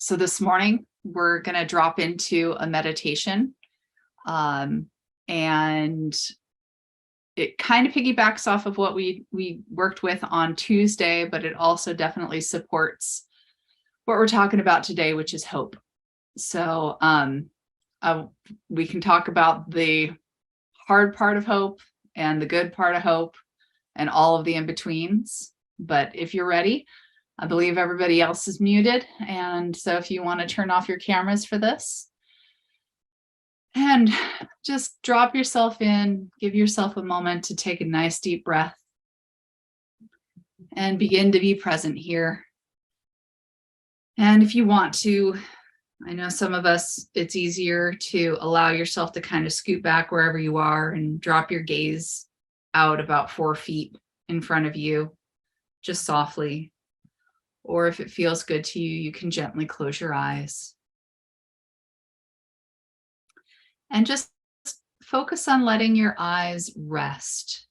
So this morning, we're going to drop into a meditation. And it kind of piggybacks off of what we worked with on Tuesday, but it also definitely supports what we're talking about today, which is hope. So we can talk about the hard part of hope and the good part of hope and all of the in-betweens. But if you're ready, I believe everybody else is muted. And so if you want to turn off your cameras for this and just drop yourself in, give yourself a moment to take a nice deep breath and begin to be present here. And if you want to, I know some of us, it's easier to allow yourself to kind of scoot back wherever you are and drop your gaze out about 4 feet in front of you, just softly. Or if it feels good to you, you can gently close your eyes. And just focus on letting your eyes rest,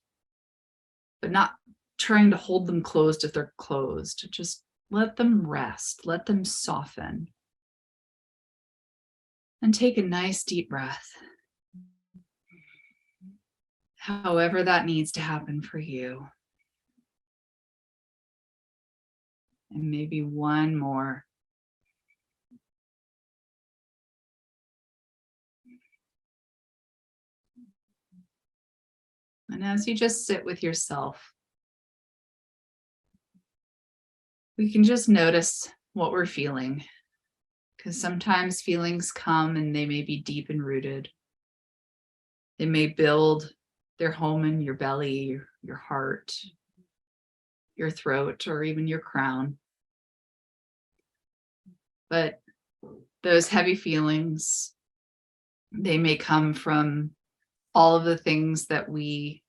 but not trying to hold them closed if they're closed. Just let them rest, let them soften. And take a nice deep breath. However that needs to happen for you. And maybe one more. And as you just sit with yourself, we can just notice what we're feeling. Because sometimes feelings come and they may be deep and rooted. They may build their home in your belly, your heart, your throat, or even your crown. But those heavy feelings, they may come from all of the things that we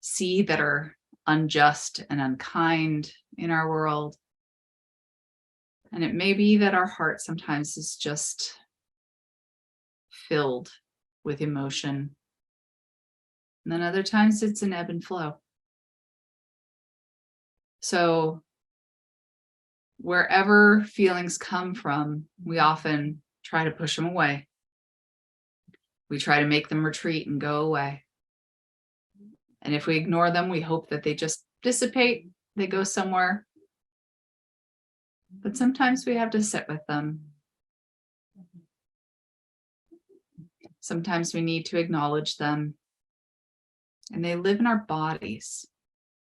see that are unjust and unkind in our world. And it may be that our heart sometimes is just filled with emotion. And then other times it's an ebb and flow. So wherever feelings come from, we often try to push them away. We try to make them retreat and go away. And if we ignore them, we hope that they just dissipate, they go somewhere. But sometimes we have to sit with them. Sometimes we need to acknowledge them. And they live in our bodies.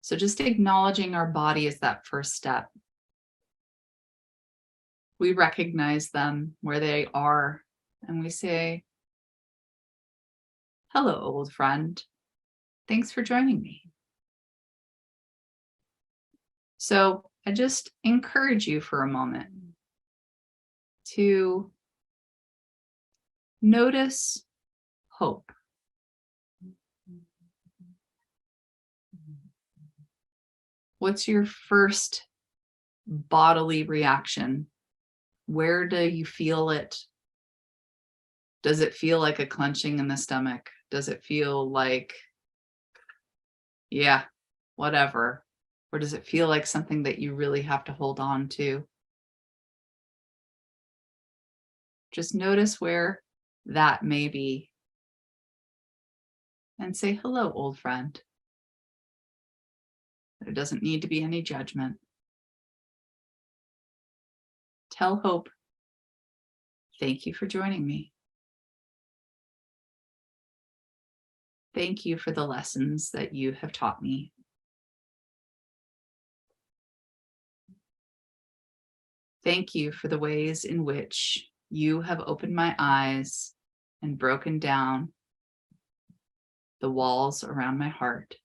So just acknowledging our body is that first step. We recognize them where they are, and we say, "Hello, old friend. Thanks for joining me." So I just encourage you for a moment to notice hope. What's your first bodily reaction? Where do you feel it? Does it feel like a clenching in the stomach? Does it feel like, yeah, whatever? Or does it feel like something that you really have to hold on to? Just notice where that may be. And say, "Hello, old friend." There doesn't need to be any judgment. Tell hope, "Thank you for joining me. Thank you for the lessons that you have taught me. Thank you for the ways in which you have opened my eyes and broken down the walls around my heart.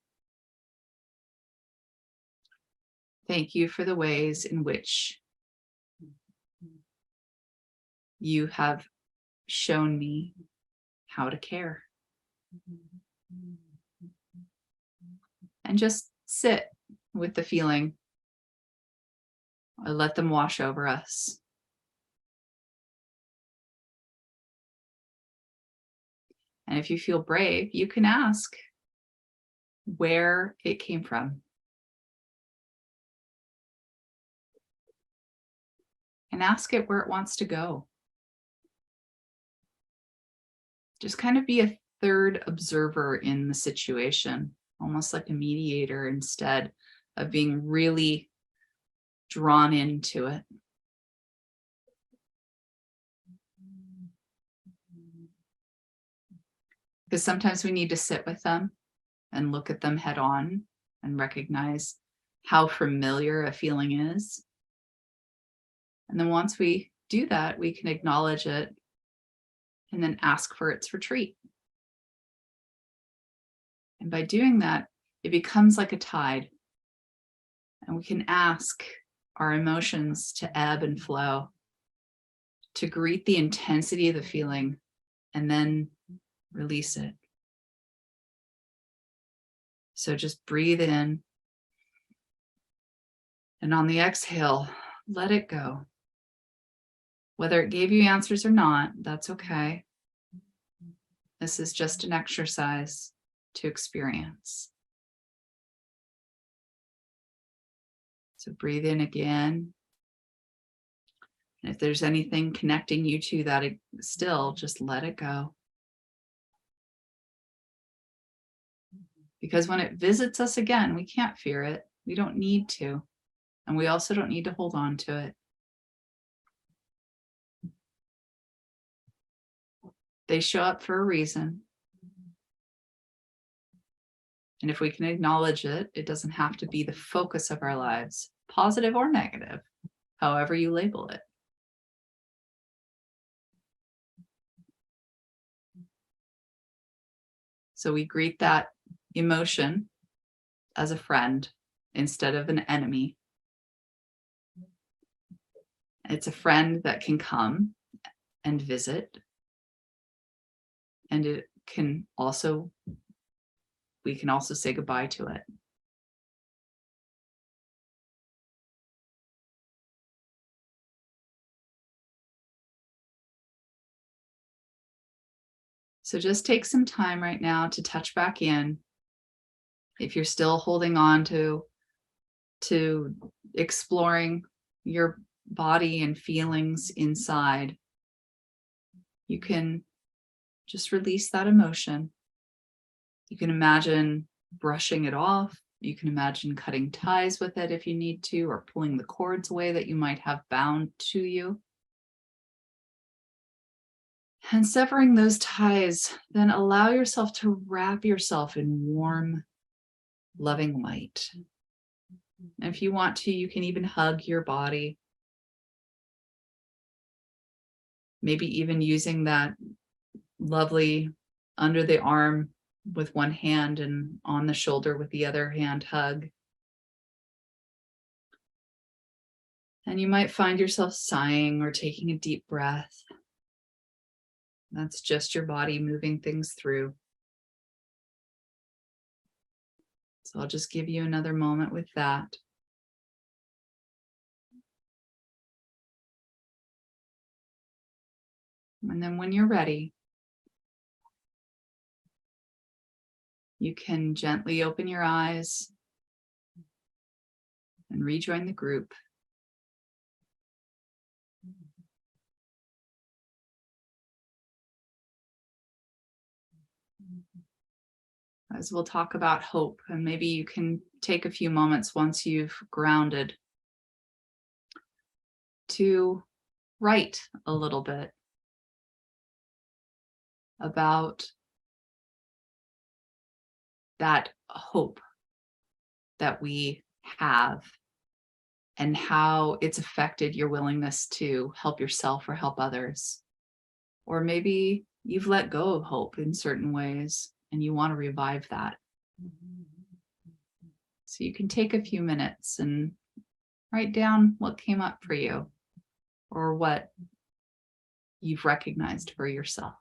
Thank you for the ways in which you have shown me how to care." And just sit with the feeling, or let them wash over us. And if you feel brave, you can ask where it came from. and ask it where it wants to go. Just kind of be a third observer in the situation, almost like a mediator instead of being really drawn into it. Because sometimes we need to sit with them and look at them head on and recognize how familiar a feeling is. And then once we do that, we can acknowledge it and then ask for its retreat. And by doing that, it becomes like a tide. And we can ask our emotions to ebb and flow, to greet the intensity of the feeling, and then release it. So just breathe in. And on the exhale, let it go. Whether it gave you answers or not, that's okay. This is just an exercise to experience. So breathe in again. And if there's anything connecting you to that still, just let it go. Because when it visits us again, we can't fear it. We don't need to. And we also don't need to hold on to it. They show up for a reason. And if we can acknowledge it, it doesn't have to be the focus of our lives, positive or negative, however you label it. So we greet that emotion as a friend instead of an enemy. It's a friend that can come and visit. And it can also, we can also say goodbye to it. So just take some time right now to touch back in. If you're still holding on to exploring your body and feelings inside, you can just release that emotion. You can imagine brushing it off. You can imagine cutting ties with it if you need to, or pulling the cords away that you might have bound to you. And severing those ties, then allow yourself to wrap yourself in warm, loving light. And if you want to, you can even hug your body. Maybe even using that lovely under the arm with one hand and on the shoulder with the other hand hug. And you might find yourself sighing or taking a deep breath. That's just your body moving things through. So I'll just give you another moment with that. And then when you're ready, you can gently open your eyes and rejoin the group. As we'll talk about hope, and maybe you can take a few moments once you've grounded to write a little bit about that hope that we have and how it's affected your willingness to help yourself or help others. Or maybe you've let go of hope in certain ways and you want to revive that. So you can take a few minutes and write down what came up for you or what you've recognized for yourself.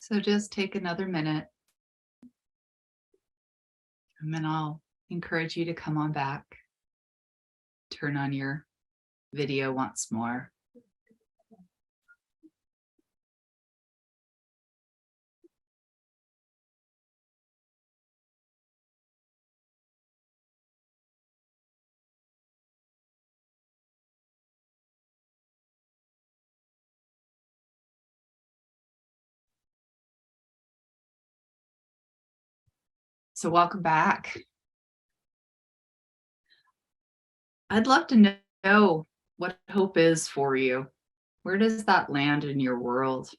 So just take another minute, and then I'll encourage you to come on back. Turn on your video once more. So welcome back. I'd love to know what hope is for you. Where does that land in your world?